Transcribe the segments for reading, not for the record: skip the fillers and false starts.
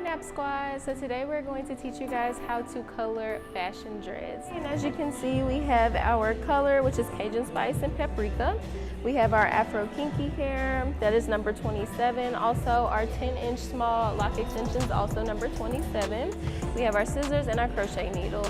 Nap Squad. So today we're going to teach you guys how to color fashion dreads. And as you can see, we have our color, which is Cajun Spice and Paprika. We have our Afro-Kinky hair, that is number 27. Also our 10-inch small lock extensions, also number 27. We have our scissors and our crochet needle.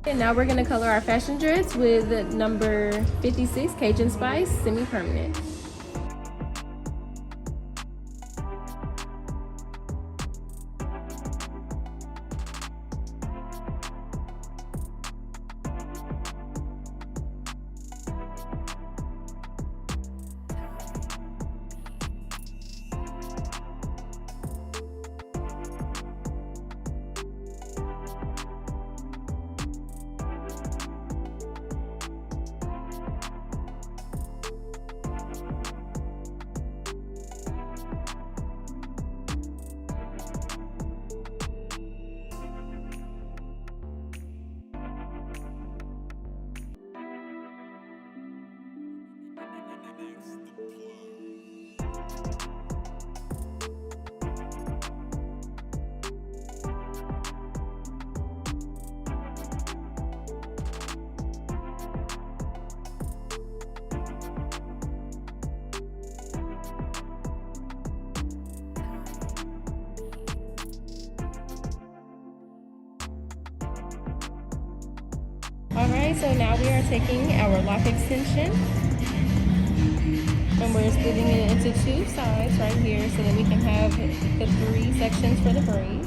And now we're going to color our fashion dreads with number 56 Cajun Spice semi-permanent. Alright, so now we are taking our lock extension and we're splitting it into two sides right here so that we can have the 3 sections for the braid.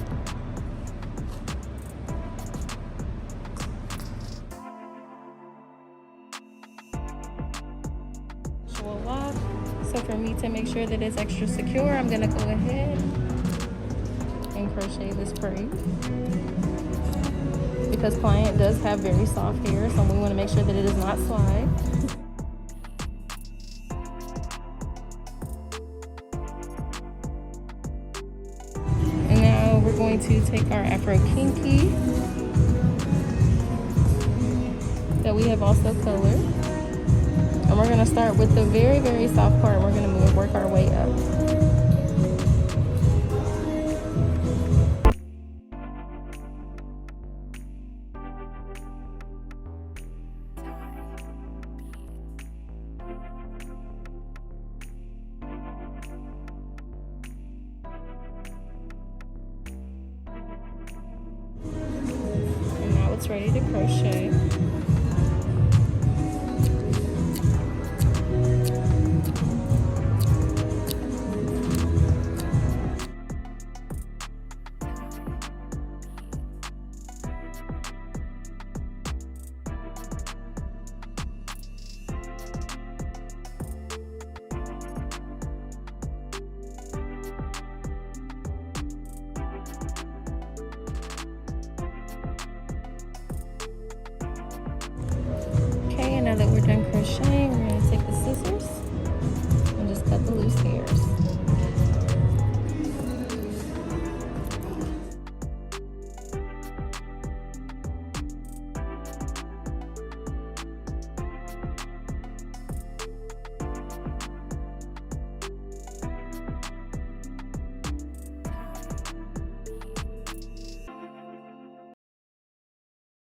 Lock. So for me to make sure that it's extra secure, I'm going to go ahead and crochet this braid. Because client does have very soft hair, so we want to make sure that it does not slide. And now we're going to take our Afro-Kinky that we have also colored. And we're going to start with the very, very soft part. We're going to work our way up. It's ready to crochet. Now that we're done crocheting, we're going to take the scissors and just cut the loose hairs.